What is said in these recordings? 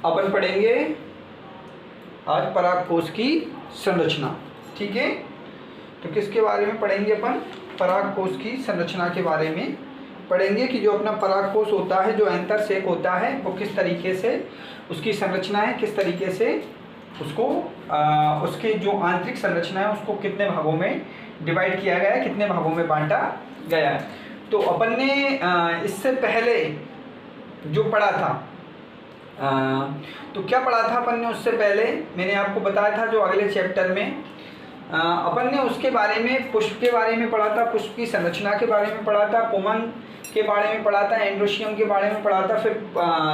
अपन पढ़ेंगे आज परागकोश की संरचना। ठीक है, तो किसके बारे में पढ़ेंगे अपन? परागकोश की संरचना के बारे में पढ़ेंगे कि जो अपना परागकोश होता है, जो एंथरसेक होता है, वो किस तरीके से उसकी संरचना है, किस तरीके से उसको उसके जो आंतरिक संरचना है उसको कितने भागों में डिवाइड किया गया है, कितने भागों में बांटा गया है। तो अपन ने इससे पहले जो पढ़ा था, तो क्या पढ़ा था अपन ने? उससे पहले मैंने आपको बताया था जो अगले चैप्टर में अपन ने उसके बारे में पुष्प के बारे में पढ़ा था, पुष्प की संरचना के बारे में पढ़ा था, पुमन के बारे में पढ़ा था, एंड्रोशियम के बारे में पढ़ा था, फिर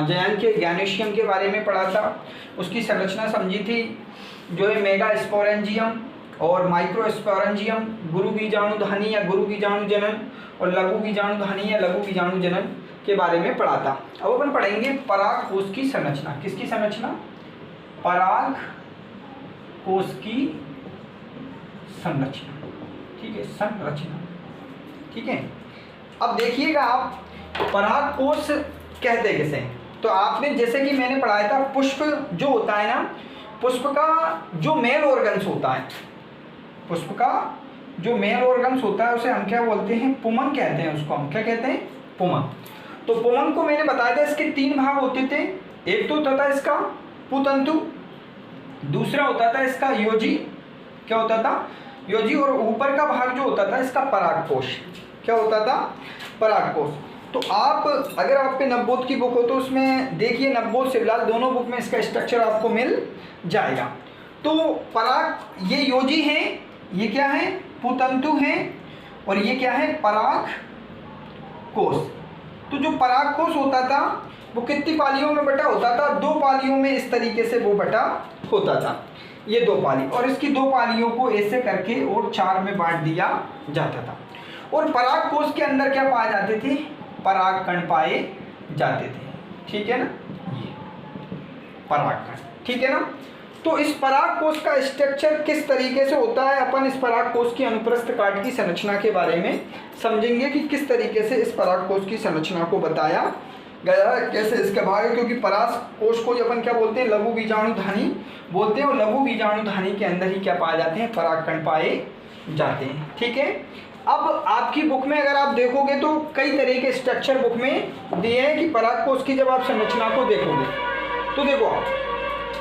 जयांत गैनोशियम के बारे में पढ़ा था। उसकी संरचना समझी थी, जो है मेगा स्पोरेंजियम और माइक्रो स्पोरेंजियम, गुरु बीजाणुधानी या गुरु बीजाणु जनन और लघु बीजाणुधानी या लघु बीजाणु जनन के बारे में पढ़ा था। अब अपन पढ़ेंगे परागकोश की संरचना। किसकी संरचना? परागकोश की संरचना। ठीक है, संरचना। ठीक है, अब देखिएगा आप परागकोश कहते किसे? तो आपने जैसे कि मैंने पढ़ाया था, पुष्प जो होता है ना, पुष्प का जो मेल ऑर्गन्स होता है, पुष्प का जो मेल ऑर्गन्स होता है उसे हम क्या बोलते हैं? पुमन कहते हैं। उसको हम क्या कहते हैं? पुमन। तो पुमन को मैंने बताया था इसके 3 भाग होते थे। एक तो होता था इसका पुतंतु, दूसरा होता था इसका योजी। क्या होता था? योजी। और ऊपर का भाग जो होता था इसका परागकोश। क्या होता था? परागकोश। तो आप अगर आप पे नवबोध की बुक हो तो उसमें देखिए, नवबोध शिवलाल दोनों बुक में इसका स्ट्रक्चर आपको मिल जाएगा। तो पराग ये योजी है, ये क्या है? पुतंतु है, और ये क्या है? परागकोश। तो जो परागकोश होता था वो कितनी पालियों में बटा होता था? 2 पालियों में इस तरीके से वो बटा होता था, ये 2 पाली, और इसकी 2 पालियों को ऐसे करके और 4 में बांट दिया जाता था। और परागकोश के अंदर क्या पाए जाते थे? परागकण पाए जाते थे। ठीक है ना, ये परागकण। ठीक है ना। तो इस परागकोश का स्ट्रक्चर किस तरीके से होता है, अपन इस परागकोश की अनुप्रस्थ काट की संरचना के बारे में समझेंगे कि किस तरीके से इस परागकोश की संरचना को बताया गया है, कैसे इसके भाग है। क्योंकि परागकोश को अपन क्या बोलते हैं? लघु बीजाणुधानी बोलते हैं, और लघु बीजाणुधानी के अंदर ही क्या पाए जाते हैं? परागकण पाए जाते हैं। ठीक है। अब आपकी बुक में अगर आप देखोगे तो कई तरह के स्ट्रक्चर बुक में दिए हैं कि परागकोश की जब आप संरचना को देखोगे तो देखो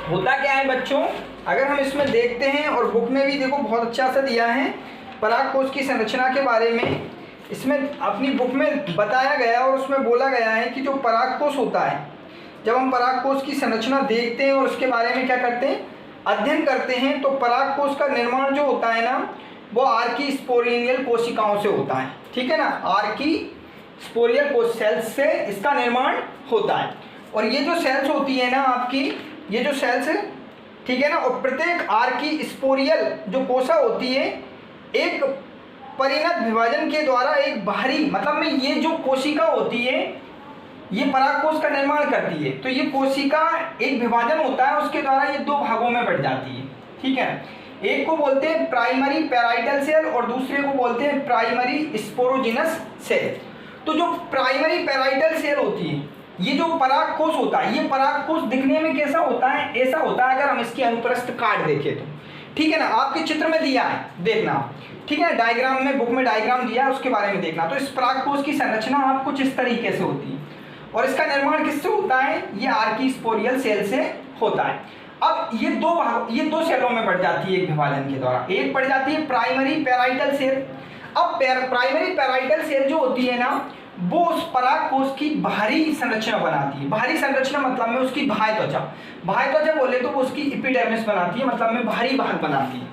होता क्या है बच्चों, अगर हम इसमें देखते हैं, और बुक में भी देखो बहुत अच्छा सा दिया है परागकोश की संरचना के बारे में। इसमें अपनी बुक में बताया गया और उसमें बोला गया है कि जो परागकोश होता है, जब हम परागकोश की संरचना देखते हैं और उसके बारे में क्या करते हैं? अध्ययन करते हैं, तो परागकोश का निर्माण जो होता है ना, वो आर्की स्पोरेनियल कोशिकाओं से होता है। ठीक है ना, आर्की स्पोरियल कोश सेल्स से इसका निर्माण होता है। और ये जो सेल्स होती है ना आपकी, ये जो सेल्स है, ठीक है ना, और प्रत्येक आर्की स्पोरियल जो कोशा होती है, एक परिणत विभाजन के द्वारा एक बाहरी, मतलब में ये जो कोशिका होती है ये परागकोश का निर्माण करती है। तो ये कोशिका एक विभाजन होता है, उसके द्वारा ये 2 भागों में बढ़ जाती है। ठीक है, एक को बोलते हैं प्राइमरी पैराइटल सेल और दूसरे को बोलते हैं प्राइमरी स्पोरोजिनस सेल। तो जो प्राइमरी पैराइटल सेल होती है, ये जो परागकोश होता है, ये परागकोश दिखने में कैसा होता है? ऐसा होता है अगर हम इसकी अनुप्रस्थ काट देखें तो। ठीक है ना, आपके चित्र में दिया है, देखना। ठीक है, डायग्राम में, बुक में डायग्राम दिया है, उसके बारे में देखना। तो इस परागकोश की संरचना आप कुछ इस तरीके से होती है, और इसका निर्माण किससे होता है? ये आर्की स्पोरियल सेल से होता है। अब ये 2 सेलों में बढ़ जाती है एक विभाजन के द्वारा। एक बढ़ जाती है प्राइमरी पैराइटल सेल। अब प्राइमरी पैराइटल सेल जो होती है ना, वो उस परागकोश की बाहरी संरचना बनाती है। बाहरी संरचना मतलब में उसकी बाह्य त्वचा, बाह्य त्वचा बोले तो वो उसकी एपिडर्मिस बनाती है, मतलब में बाहरी भाग बनाती है।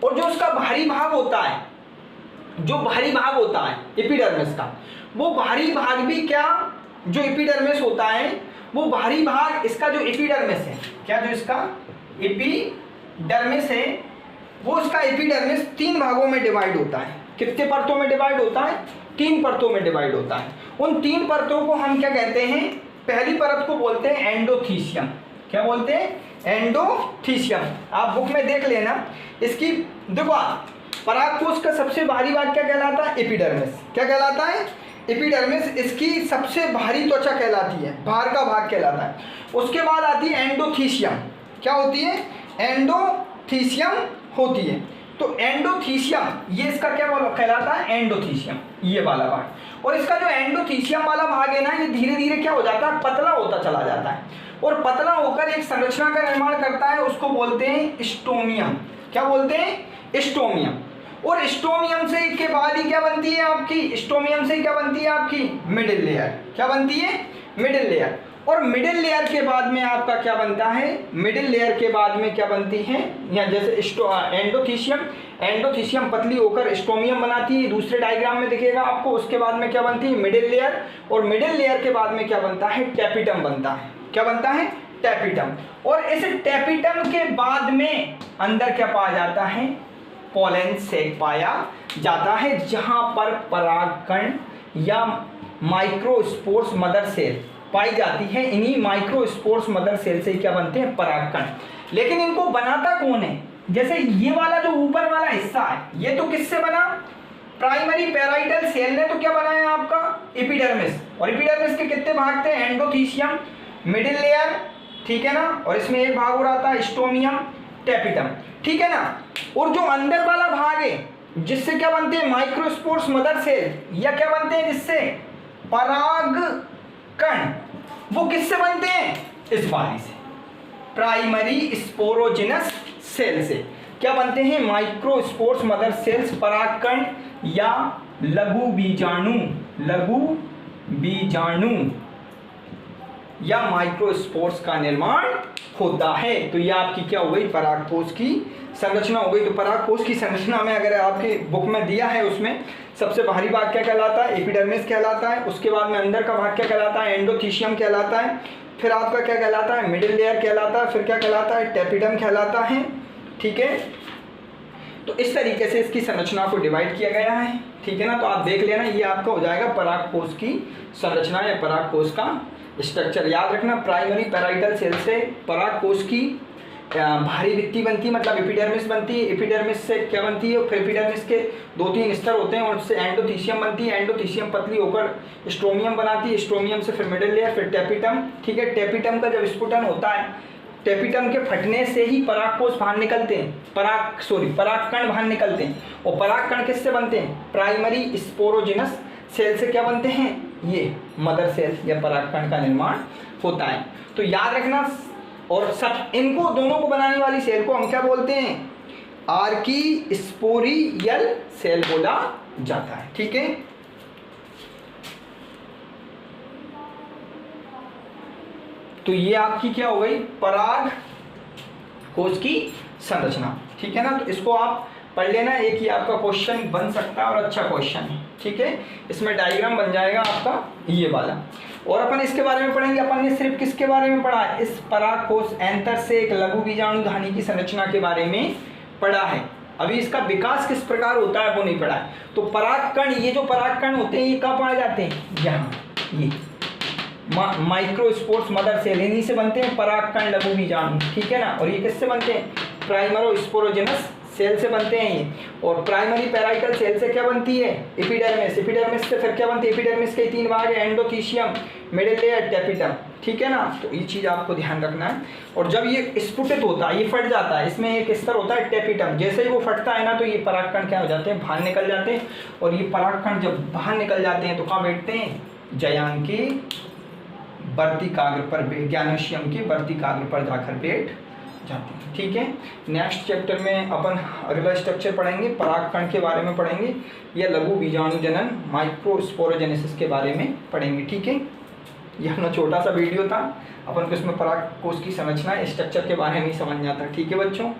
और जो उसका बाहरी भाग होता है, जो बाहरी भाग होता है एपिडर्मिस का, वो बाहरी भाग भी क्या, जो एपिडर्मिस होता है वो बाहरी भाग, इसका जो एपिडर्मिस है, क्या जो इसका एपिडर्मिस है, वो उसका एपिडर्मिस 3 भागों में डिवाइड होता है। कितने परतों में डिवाइड होता है? 3 परतों में डिवाइड होता है। उन 3 परतों को हम क्या कहते हैं? पहली परत को बोलते हैं एंडोथीसियम। क्या बोलते हैं? एंडोथीसियम। आप बुक में देख लेना इसकी। देखो परागकोश का सबसे बाहरी भाग क्या कहलाता है? एपिडर्मिस। क्या कहलाता है? एपिडर्मिस इसकी सबसे बाहरी त्वचा कहलाती है, बाहर का भाग कहलाता है। उसके बाद आती है एंडोथीसियम। क्या होती है? एंडोथीसियम होती है। तो एंडोथीसियम ये इसका क्या कहलाता है? एंडोथीसियम, ये वाला भाग। और इसका जो एंडोथीसियम वाला भाग है ना, ये धीरे धीरे क्या हो जाता है? पतला होता चला जाता है, और पतला होकर एक संरचना का निर्माण करता है, उसको बोलते हैं स्टोमियम। क्या बोलते हैं? स्टोमियम। और स्टोमियम से के बाद ही क्या बनती है आपकी? स्टोमियम से क्या बनती है आपकी? Middle layer. क्या बनती है? Middle layer. और मिडिल लेयर के बाद में आपका क्या बनता है? मिडिल लेयर के बाद में क्या बनती है? या जैसे एंडोथीसियम, एंडोथीसियम पतली होकर स्टोमियम बनाती है, दूसरे डायग्राम में दिखेगा आपको। उसके बाद में क्या बनती है? Middle layer. और मिडिल लेयर के बाद में क्या बनता है? टैपिटम बनता है। क्या बनता है? टैपिटम। और इस टैपिटम के बाद में अंदर क्या पाया जाता है? पोलन सेक पाया जाता है, जहां पर परागकण या माइक्रोस्पोर्स मदर सेल पाई जाती है। इन्हीं माइक्रोस्पोर्स मदर सेल से क्या बनते हैं? परागकण। लेकिन इनको बनाता कौन है? जैसे ये वाला जो ऊपर वाला हिस्सा है, ये तो किससे बना? प्राइमरी पैराइटल सेल ने तो क्या बनाया आपका? एपिडर्मिस। और एपिडर्मिस के कितने भाग थे? एंडोथीसियम, मिडिल लेयर, ठीक है ना, और इसमें एक भाग और आता है स्टोमियम, टैपिटम, ठीक है ना। और जो अंदर वाला भाग है जिससे क्या बनते हैं? माइक्रोस्पोर्स मदर सेल, या क्या बनते हैं? जिससे परागकण, वो किससे बनते हैं? इस वाली से, प्राइमरी स्पोरोजिनस सेल से क्या बनते हैं? माइक्रोस्पोर्स मदर सेल्स, परागकण या लघु बीजाणु, लघु बीजाणु या माइक्रोस्पोर्स का निर्माण होता है। तो ये आपकी क्या हो गई? परागकोश की संरचना हो गई। तो परागकोश की संरचना में अगर आपके बुक में दिया है, उसमें सबसे बाहरी भाग क्या कहलाता है? एपिडर्मिस कहलाता है। उसके बाद में अंदर का भाग क्या कहलाता है? एंडोथीसियम कहलाता है। फिर आपका क्या कहलाता है? मिडिल लेयर कहलाता है। फिर क्या कहलाता है? टैपिटम कहलाता है, ठीक है। तो इस तरीके से इसकी संरचना को डिवाइड किया गया है, ठीक है ना। तो आप देख लेना, ये आपका हो जाएगा परागकोश की संरचना या परागकोश का स्ट्रक्चर। याद रखना, प्राइमरी पैराइटल सेल से परागकोश की भारी भित्ति बनती है, मतलब एपिडर्मिस बनती है। एपिडर्मिस से क्या बनती है? फिर एपिडर्मिस के 2-3 स्तर होते हैं, और उससे एंडोथीसियम बनती है। एंडोथीसियम पतली होकर स्ट्रोमियम बनाती है। स्ट्रोमियम से फिर मिडिल लेयर, फिर टैपिटम, ठीक है। टैपिटम का जब स्फुटन होता है, टैपिटम के फटने से ही परागकोश बाहर निकलते हैं, परागकण बाहर निकलते हैं। और परागकण किससे बनते हैं? प्राइमरी स्पोरोजिनस सेल से क्या बनते हैं? ये मदर सेल या परागकण का निर्माण होता है। तो याद रखना, और सब इनको दोनों को बनाने वाली सेल को हम क्या बोलते हैं? आर्कीस्पोरियल सेल बोला जाता है, ठीक है। तो ये आपकी क्या हो गई? परागकोश की संरचना, ठीक है ना। तो इसको आप पढ़ लेना, एक ही आपका क्वेश्चन बन सकता है और अच्छा क्वेश्चन है, ठीक है। इसमें डायग्राम बन जाएगा आपका ये वाला। और अपन इसके बारे में पढ़ेंगे। अपन ने सिर्फ किसके बारे में पढ़ा है? इस परागकोश एंथर से एक लघु बीजाणुधानी की संरचना के बारे में पढ़ा है। अभी इसका विकास किस प्रकार होता है वो नहीं पढ़ा है। तो परागकण, ये जो परागकण होते हैं ये कहाँ पाए जाते हैं? यहाँ, ये माइक्रोस्पोर्स मदर सेल, इन्हीं से बनते हैं परागकण लघु बीजाणु, ठीक है ना। और ये किससे बनते हैं? प्राइमरोस्पोरोजिनस सेल से बनते हैं ये। और प्राइमरी पैराइटल सेल से क्या बनती है? एपिडर्मिस। एपिडर्मिस से फिर क्या बनती है? एपिडर्मिस के 3 भाग है, एंडोथीसियम, मिडिल लेयर, टैपिटम, ठीक है ना। तो ये चीज़ आपको ध्यान रखना है। और जब ये स्फुटित होता है, ये फट जाता है, इसमें एक स्तर होता है टैपिटम। जैसे ही वो फटता है ना, तो ये परागकण क्या हो जाते हैं? बाहर निकल जाते हैं। और ये परागकण जब बाहर निकल जाते हैं तो कहाँ बैठते हैं? जयांकी वर्तिकाग्र पर, ज्ञानोशियम के वर्तिकाग्र पर जाकर बैठ जाते हैं, ठीक है। नेक्स्ट चैप्टर में अपन अगला स्ट्रक्चर पढ़ेंगे, परागकण के बारे में पढ़ेंगे, या लघु बीजाणु जनन माइक्रोस्पोरोजेनेसिस के बारे में पढ़ेंगे, ठीक है। ये अपना छोटा सा वीडियो था, अपन को इसमें परागकोश की संरचना स्ट्रक्चर के बारे में ही समझना था, ठीक है बच्चों।